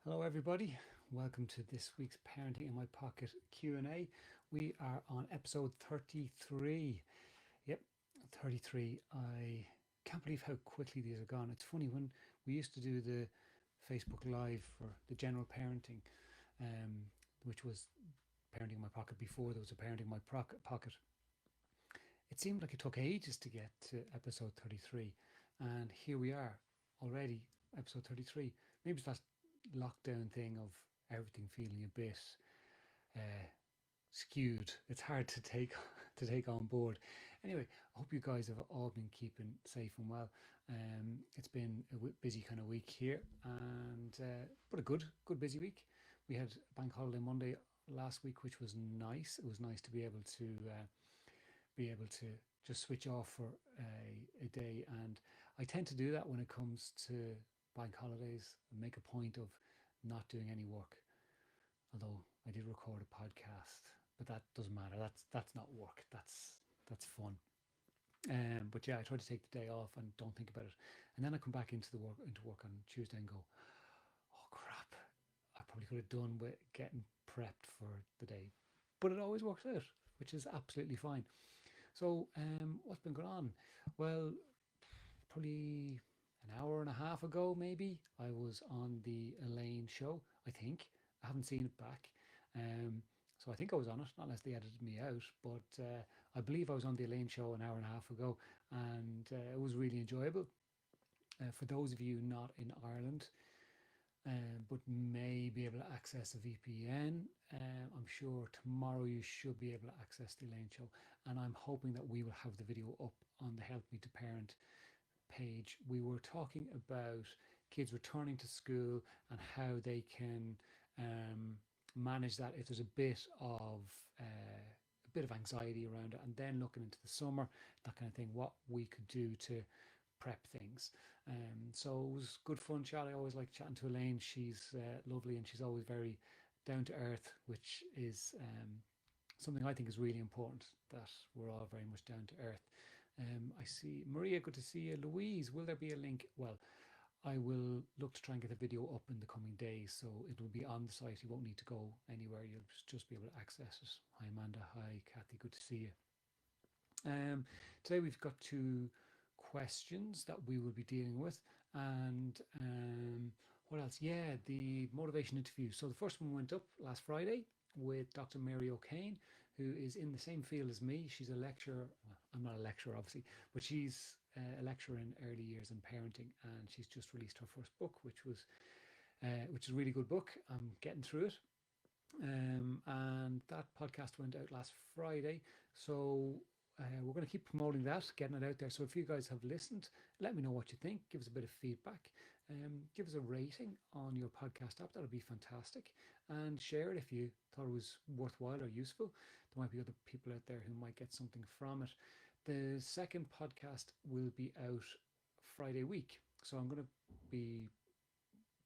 Hello everybody, welcome to this week's Parenting in My Pocket Q&A. We are on episode 33. Yep, 33. I can't believe how quickly these are gone. It's funny, when we used to do the Facebook Live for the general parenting, which was Parenting in My Pocket before there was a Parenting in My Pocket. It seemed like it took ages to get to episode 33, and here we are already, episode 33. Maybe it's that lockdown thing of everything feeling a bit uh, skewed. It's hard to take to take on board. Anyway, I hope you guys have all been keeping safe and well. It's been a busy kind of week here, and but a good busy week. We had bank holiday Monday last week, which was nice. It was nice to be able to just switch off for a day. And I tend to do that when it comes to bank holidays and make a point of not doing any work. Although I did record a podcast, but that doesn't matter. That's not work. That's fun. But yeah, I try to take the day off and don't think about it. And then I come back into work on Tuesday and go, oh crap, I probably could have done with getting prepped for the day. But it always works out, which is absolutely fine. So, what's been going on? Well, probably an hour and a half ago, maybe, I was on the Elaine show, I think. I haven't seen it back. Um, so I think I was on it, not unless they edited me out. But I believe I was on the Elaine show an hour and a half ago, and it was really enjoyable. For those of you not in Ireland, but may be able to access a VPN. I'm sure tomorrow you should be able to access the Elaine show, and I'm hoping that we will have the video up on the Help Me to Parent page. We were talking about kids returning to school and how they can manage that if there's a bit of anxiety around it, and then looking into the summer, that kind of thing, what we could do to prep things. So it was good fun chat. I always like chatting to Elaine. She's lovely, and she's always very down to earth, which is something I think is really important, that we're all very much down to earth. I see Maria, good to see you. Louise, will there be a link? Well, I will look to try and get the video up in the coming days, so it will be on the site. You won't need to go anywhere. You'll just be able to access it. Hi Amanda, hi Kathy, good to see you. Today we've got two questions that we will be dealing with, and what else? Yeah, the motivation interview. So the first one went up last Friday with Dr. Mary O'Kane, who is in the same field as me. She's a lecturer. Well, I'm not a lecturer, obviously, but she's a lecturer in early years and parenting, and she's just released her first book, which is a really good book. I'm getting through it. And that podcast went out last Friday. So we're going to keep promoting that, getting it out there. So if you guys have listened, let me know what you think. Give us a bit of feedback. Give us a rating on your podcast app. That would be fantastic. And share it if you thought it was worthwhile or useful. There might be other people out there who might get something from it. The second podcast will be out Friday week. So I'm going to be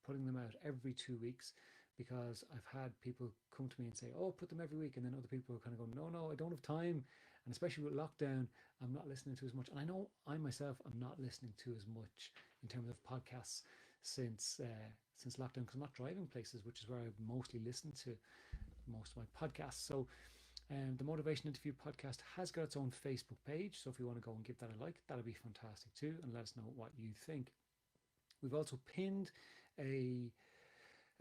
putting them out every 2 weeks, because I've had people come to me and say, oh, put them every week. And then other people are kind of going, no, I don't have time. And especially with lockdown, I'm not listening to as much. And I know I myself am not listening to as much in terms of podcasts since lockdown, because I'm not driving places, which is where I mostly listen to most of my podcasts. So the Motivation Interview podcast has got its own Facebook page. So if you want to go and give that a like, that'd be fantastic too. And let us know what you think. We've also pinned a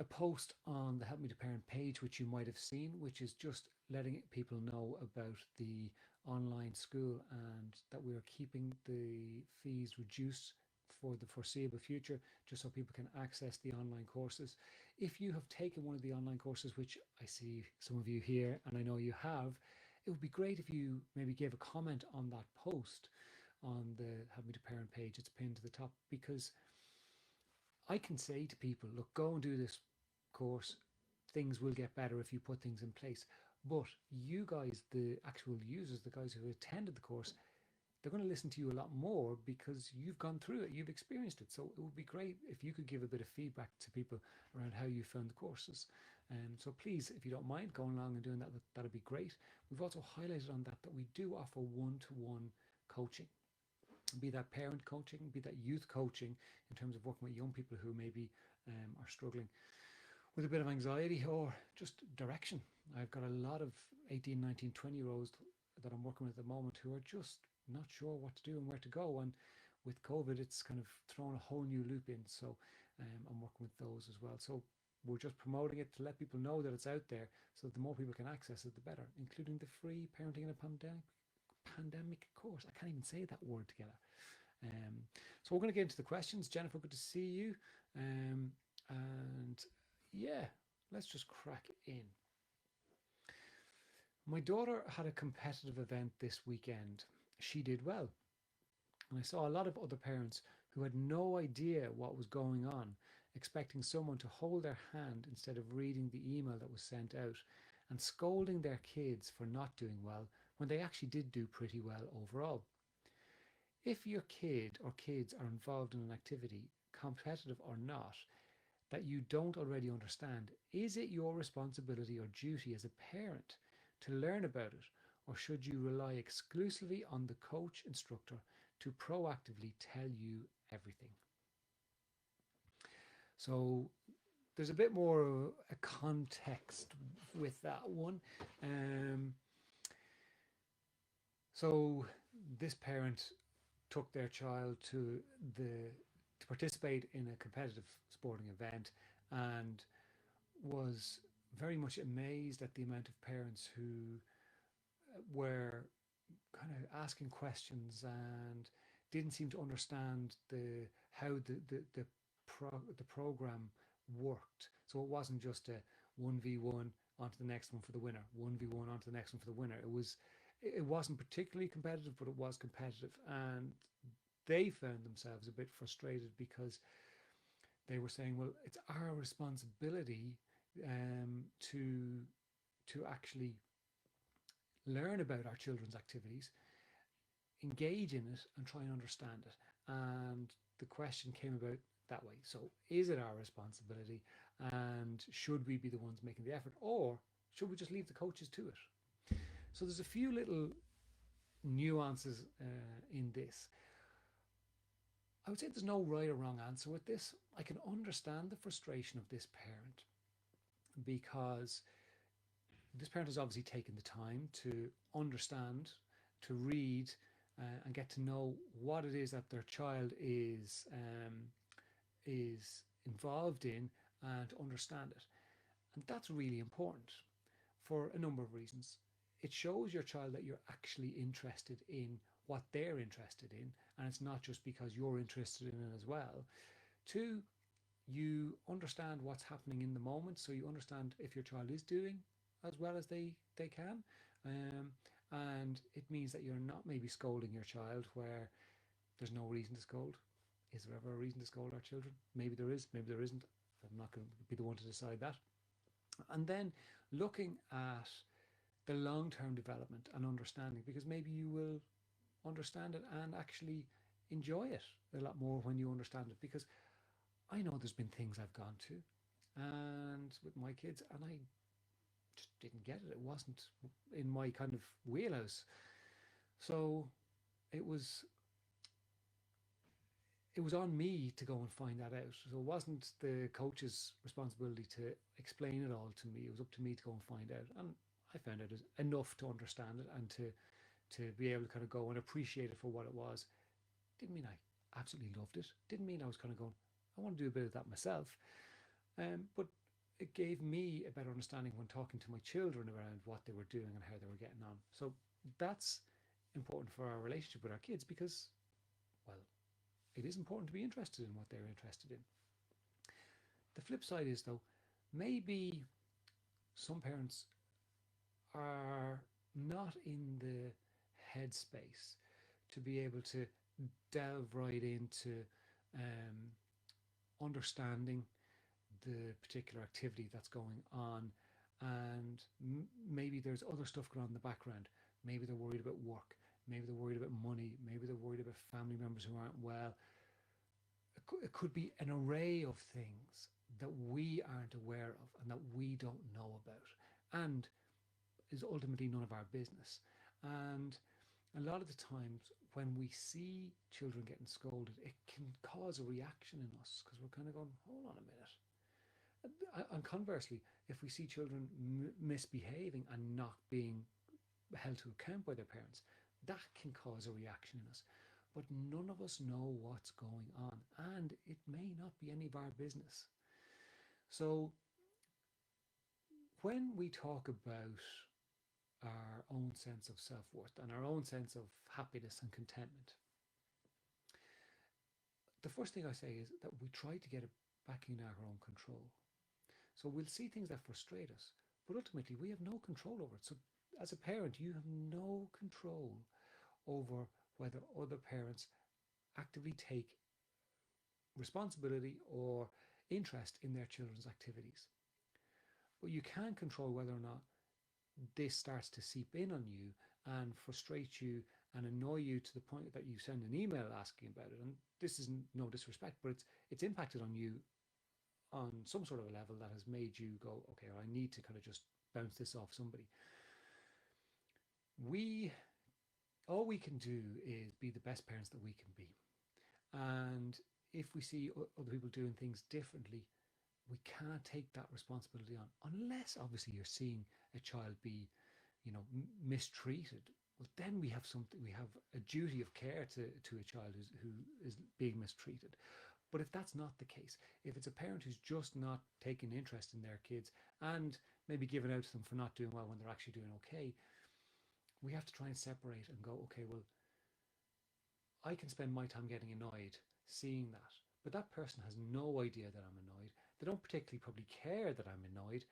post on the Help Me to Parent page, which you might have seen, which is just letting people know about the online school, and that we are keeping the fees reduced for the foreseeable future, just so people can access the online courses. If you have taken one of the online courses, which I see some of you here, and I know you have, it would be great if you maybe gave a comment on that post on the Help Me to Parent page. It's pinned to the top, because I can say to people, look, go and do this course. Things will get better if you put things in place. But you guys, the actual users, the guys who attended the course, they're going to listen to you a lot more because you've gone through it, you've experienced it. So it would be great if you could give a bit of feedback to people around how you found the courses. So please, if you don't mind going along and doing that, that'd be great. We've also highlighted on that we do offer one-to-one coaching, be that parent coaching, be that youth coaching, in terms of working with young people who maybe are struggling. with a bit of anxiety or just direction. I've got a lot of 18, 19, 20 year olds that I'm working with at the moment who are just not sure what to do and where to go. And with COVID, it's kind of thrown a whole new loop in. So I'm working with those as well. So we're just promoting it to let people know that it's out there, so that the more people can access it, the better, including the free parenting in a pandemic course. I can't even say that word together. So we're going to get into the questions. Jennifer, good to see you. And yeah, let's just crack in. My daughter had a competitive event this weekend. She did well. And I saw a lot of other parents who had no idea what was going on, expecting someone to hold their hand instead of reading the email that was sent out, and scolding their kids for not doing well when they actually did do pretty well overall. If your kid or kids are involved in an activity, competitive or not, that you don't already understand, is it your responsibility or duty as a parent to learn about it, or should you rely exclusively on the coach instructor to proactively tell you everything? So there's a bit more of a context with that one. Um, so this parent took their child the to participate in a competitive sporting event, and was very much amazed at the amount of parents who were kind of asking questions and didn't seem to understand how the program worked. So it wasn't just a 1v1 onto the next one for the winner, 1v1 onto the next one for the winner. It wasn't particularly competitive, but it was competitive, and they found themselves a bit frustrated because they were saying, well, it's our responsibility to actually learn about our children's activities, engage in it, and try and understand it. And the question came about that way. So, is it our responsibility, and should we be the ones making the effort, or should we just leave the coaches to it? So, there's a few little nuances in this. I would say there's no right or wrong answer with this. I can understand the frustration of this parent, because this parent has obviously taken the time to understand, to read, and get to know what it is that their child is involved in, and to understand it. And that's really important for a number of reasons. It shows your child that you're actually interested in what they're interested in, and it's not just because you're interested in it as well. Two, you understand what's happening in the moment, so you understand if your child is doing as well as they can. Um, and it means that you're not maybe scolding your child where there's no reason to scold. Is there ever a reason to scold our children? Maybe there is, maybe there isn't. I'm not going to be the one to decide that. And then looking at the long-term development and understanding, because maybe you will understand it and actually enjoy it a lot more when you understand it. Because I know there's been things I've gone to and with my kids, and I just didn't get it. It wasn't in my kind of wheelhouse. So it was it was on me to go and find that out. So it wasn't the coach's responsibility to explain it all to me. It was up to me to go and find out. And I found out enough to understand it and to be able to kind of go and appreciate it for what it was. Didn't mean I absolutely loved it. Didn't mean I was kind of going, I want to do a bit of that myself. But it gave me a better understanding when talking to my children around what they were doing and how they were getting on. So that's important for our relationship with our kids, because, well, it is important to be interested in what they're interested in. The flip side is, though, maybe some parents are not in the headspace to be able to delve right into um, understanding the particular activity that's going on, and maybe there's other stuff going on in the background. Maybe they're worried about work, maybe they're worried about money, maybe they're worried about family members who aren't well. It could be an array of things that we aren't aware of and that we don't know about, and is ultimately none of our business. And a lot of the times when we see children getting scolded, it can cause a reaction in us, because we're kind of going, hold on a minute. And conversely, if we see children misbehaving and not being held to account by their parents, that can cause a reaction in us. But none of us know what's going on, and it may not be any of our business. So when we talk about our own sense of self worth and our own sense of happiness and contentment, the first thing I say is that we try to get it back in our own control. So we'll see things that frustrate us, but ultimately we have no control over it. So as a parent, you have no control over whether other parents actively take responsibility or interest in their children's activities. But you can control whether or not this starts to seep in on you and frustrate you and annoy you to the point that you send an email asking about it. And this is no disrespect, but it's impacted on you on some sort of a level that has made you go, okay, well, I need to kind of just bounce this off somebody. We all we can do is be the best parents that we can be. And if we see other people doing things differently, we can't take that responsibility on unless obviously you're seeing a child be, mistreated. Well, then we have something. We have a duty of care to a child who is being mistreated. But if that's not the case, if it's a parent who's just not taking interest in their kids and maybe giving out to them for not doing well when they're actually doing okay, we have to try and separate and go, okay, well, I can spend my time getting annoyed seeing that, but that person has no idea that I'm annoyed. They don't particularly probably care that I'm annoyed.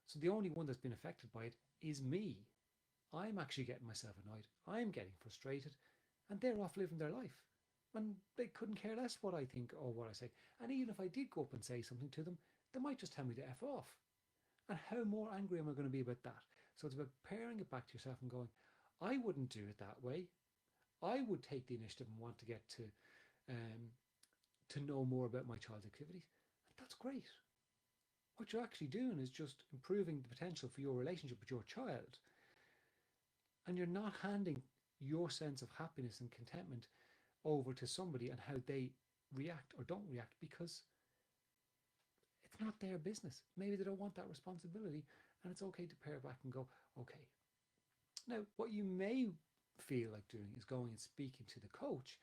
So the only one that's been affected by it is me. I'm actually getting myself annoyed. I'm getting frustrated, and they're off living their life. And they couldn't care less what I think or what I say. And even if I did go up and say something to them, they might just tell me to F off. And how more angry am I going to be about that? So it's about paring it back to yourself and going, I wouldn't do it that way. I would take the initiative and want to get to know more about my child's activities. And that's great. What you're actually doing is just improving the potential for your relationship with your child. And you're not handing your sense of happiness and contentment over to somebody and how they react or don't react, because it's not their business. Maybe they don't want that responsibility, and it's okay to pare back and go, okay. Now, what you may feel like doing is going and speaking to the coach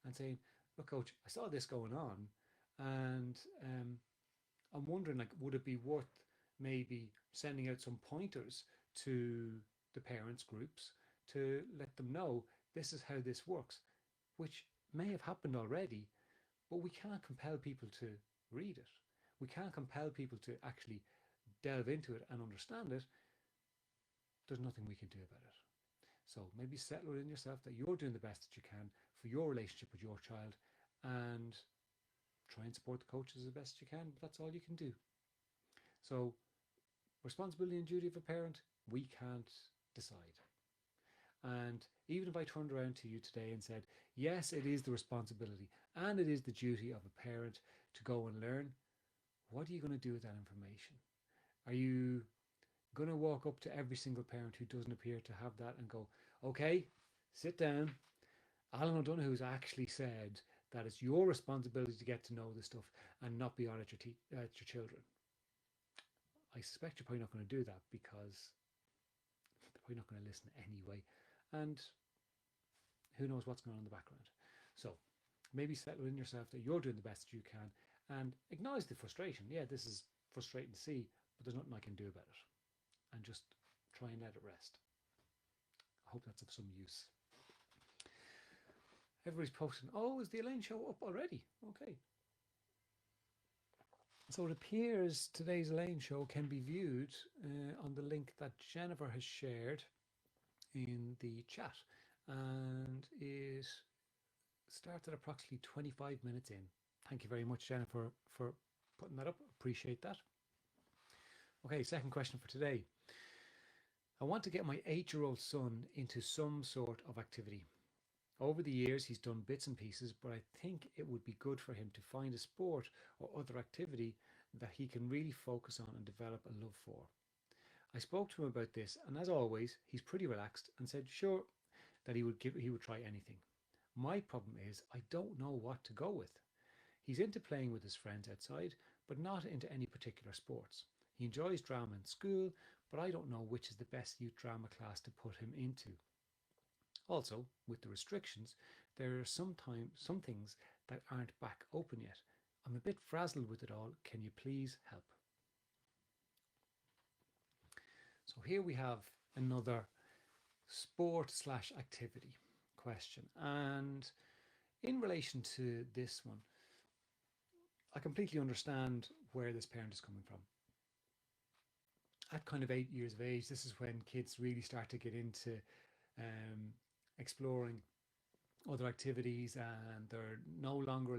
and saying, look, coach, I saw this going on, and I'm wondering, like, would it be worth maybe sending out some pointers to the parents groups to let them know this is how this works, which may have happened already, but we can't compel people to read it. We can't compel people to actually delve into it and understand it. There's nothing we can do about it. So maybe settle it in yourself that you're doing the best that you can for your relationship with your child, and try and support the coaches as best you can, but that's all you can do. So responsibility and duty of a parent, we can't decide. And even if I turned around to you today and said, yes, it is the responsibility and it is the duty of a parent to go and learn, what are you going to do with that information? Are you going to walk up to every single parent who doesn't appear to have that and go, okay, sit down. Alan O'Donoghu's actually said that it's your responsibility to get to know this stuff and not be on at your children. I suspect you're probably not going to do that because they're probably not going to listen anyway. And who knows what's going on in the background. So maybe settle in yourself that you're doing the best that you can and acknowledge the frustration. Yeah, this is frustrating to see, but there's nothing I can do about it. And just try and let it rest. I hope that's of some use. Everybody's posting, oh, is the Elaine show up already? Okay. So it appears today's Elaine show can be viewed on the link that Jennifer has shared in the chat, and it started approximately 25 minutes in. Thank you very much, Jennifer, for putting that up. Appreciate that. Okay, second question for today. I want to get my 8-year-old son into some sort of activity. Over the years, he's done bits and pieces, but I think it would be good for him to find a sport or other activity that he can really focus on and develop a love for. I spoke to him about this, and as always, he's pretty relaxed and said sure, that he would try anything. My problem is I don't know what to go with. He's into playing with his friends outside, but not into any particular sports. He enjoys drama in school, but I don't know which is the best youth drama class to put him into. Also, with the restrictions, there are sometimes some things that aren't back open yet. I'm a bit frazzled with it all. Can you please help? So here we have another sport slash activity question. And in relation to this one, I completely understand where this parent is coming from. At kind of 8 years of age, this is when kids really start to get into um, exploring other activities, and they're no longer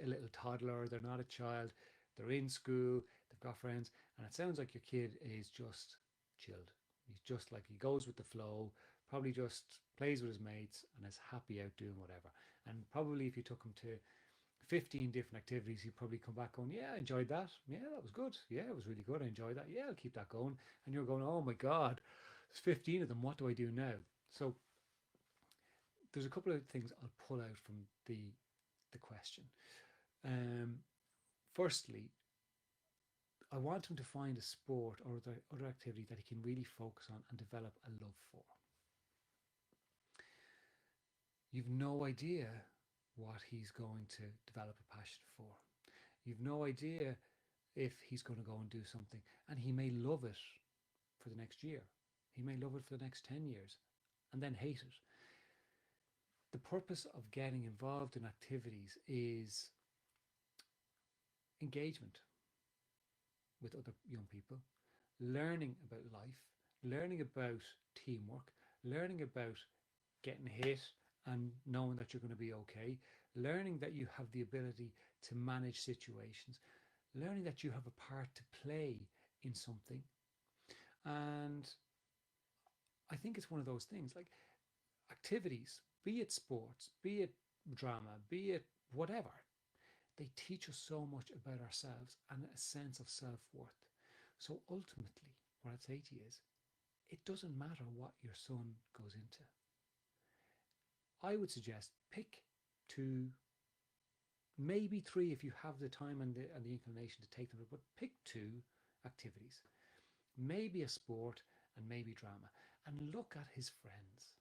a little toddler, they're not a child, they're in school, they've got friends, and it sounds like your kid is just chilled. He's just like, he goes with the flow, probably just plays with his mates and is happy out doing whatever. And probably if you took him to 15 different activities, he'd probably come back going, yeah, I enjoyed that. Yeah, that was good. Yeah, it was really good. I enjoyed that. Yeah, I'll keep that going. And you're going, oh my God, there's 15 of them. What do I do now? So there's a couple of things I'll pull out from the question. Um, Firstly, I want him to find a sport or other activity that he can really focus on and develop a love for. You've no idea what he's going to develop a passion for. You've no idea if he's going to go and do something, and he may love it for the next year. He may love it for the next 10 years and then hate it. The purpose of getting involved in activities is engagement with other young people, learning about life, learning about teamwork, learning about getting hit and knowing that you're going to be okay, learning that you have the ability to manage situations, learning that you have a part to play in something. And I think it's one of those things like activities, be it sports, be it drama, be it whatever, they teach us so much about ourselves and a sense of self-worth. So ultimately, what I'd say to you is, it doesn't matter what your son goes into. I would suggest pick two, maybe three if you have the time and the inclination to take them, but pick two activities, maybe a sport and maybe drama, and look at his friends.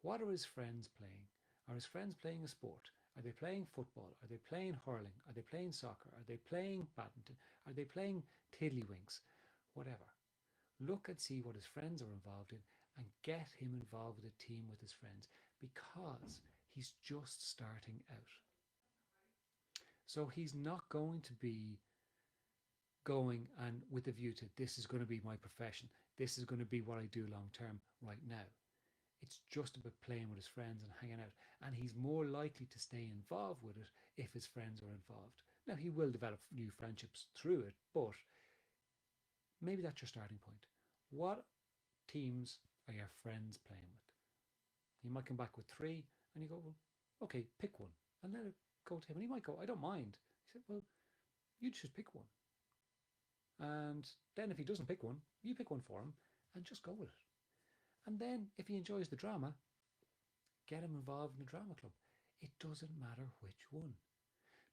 What are his friends playing? Are his friends playing a sport? Are they playing football? Are they playing hurling? Are they playing soccer? Are they playing badminton? Are they playing tiddlywinks? Whatever. Look and see what his friends are involved in and get him involved with a team with his friends, because he's just starting out. So he's not going to be going and with a view to, this is going to be my profession, this is going to be what I do long term right now. It's just about playing with his friends and hanging out. And he's more likely to stay involved with it if his friends are involved. Now, he will develop new friendships through it, but maybe that's your starting point. What teams are your friends playing with? You might come back with three, and you go, well, okay, pick one, and let it go to him. And he might go, I don't mind. He said, well, you just pick one. And then if he doesn't pick one, you pick one for him and just go with it. And then if he enjoys the drama, get him involved in the drama club. It doesn't matter which one,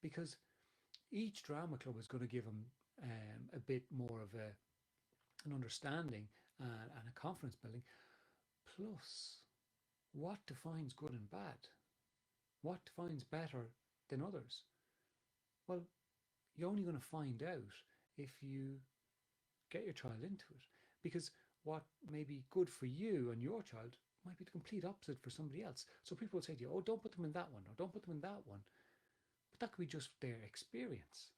because each drama club is going to give him a bit more of an understanding and a confidence building. Plus, what defines good and bad? What defines better than others? Well, you're only going to find out if you get your child into it, because what may be good for you and your child might be the complete opposite for somebody else. So people will say to you, oh, don't put them in that one, or don't put them in that one. But that could be just their experience.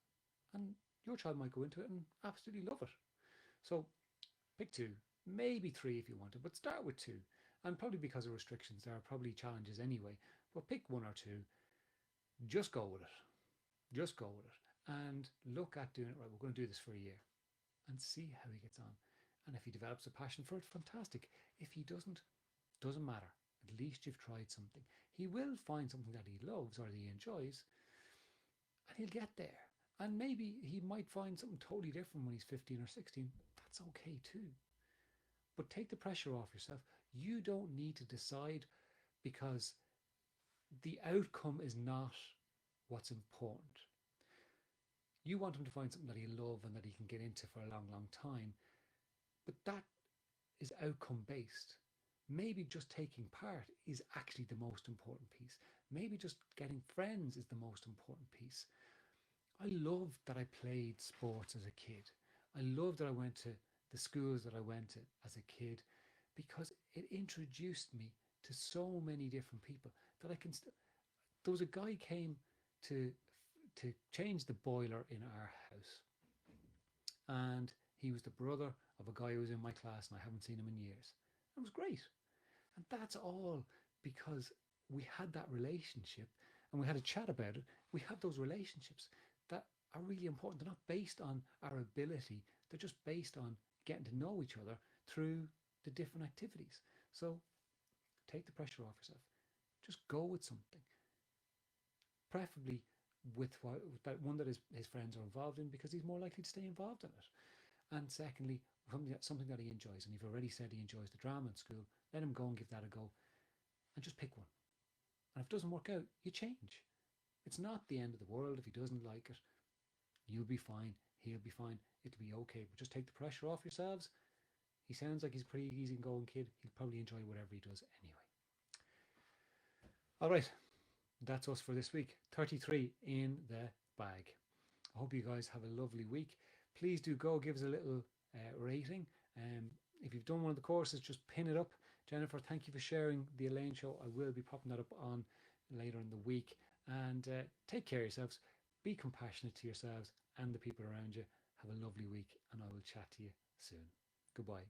And your child might go into it and absolutely love it. So pick two, maybe three if you want to, but start with two. And probably because of restrictions, there are probably challenges anyway. But pick one or two, just go with it. Just go with it. And look at doing it right. We're going to do this for a year and see how he gets on. And if he develops a passion for it, fantastic. If he doesn't matter. At least you've tried something. He will find something that he loves or that he enjoys, and he'll get there. And maybe he might find something totally different when he's 15 or 16. That's okay too. But take the pressure off yourself. You don't need to decide, because the outcome is not what's important. You want him to find something that he love and that he can get into for a long, long time. But that is outcome based. Maybe just taking part is actually the most important piece. Maybe just getting friends is the most important piece. I loved that I played sports as a kid. I loved that I went to the schools that I went to as a kid because it introduced me to so many different people that I can. There was a guy came to change the boiler in our house, and he was the brother of a guy who was in my class, and I haven't seen him in years. It was great, and that's all because we had that relationship and we had a chat about it. We have those relationships that are really important. They're not based on our ability, they're just based on getting to know each other through the different activities. So take the pressure off yourself. Just go with something, preferably with that one that his friends are involved in, because he's more likely to stay involved in it. And secondly, something that he enjoys. And you've already said he enjoys the drama in school. Let him go and give that a go, and just pick one. And if it doesn't work out, you change. It's not the end of the world if he doesn't like it. You'll be fine. He'll be fine. It'll be okay. But just take the pressure off yourselves. He sounds like he's a pretty easygoing kid. He'll probably enjoy whatever he does anyway. All right, that's us for this week. 33 in the bag. I hope you guys have a lovely week. Please do go give us a little rating. If you've done one of the courses, just pin it up. Jennifer, thank you for sharing the Elaine show. I will be popping that up on later in the week. And take care of yourselves. Be compassionate to yourselves and the people around you. Have a lovely week, and I will chat to you soon. Goodbye.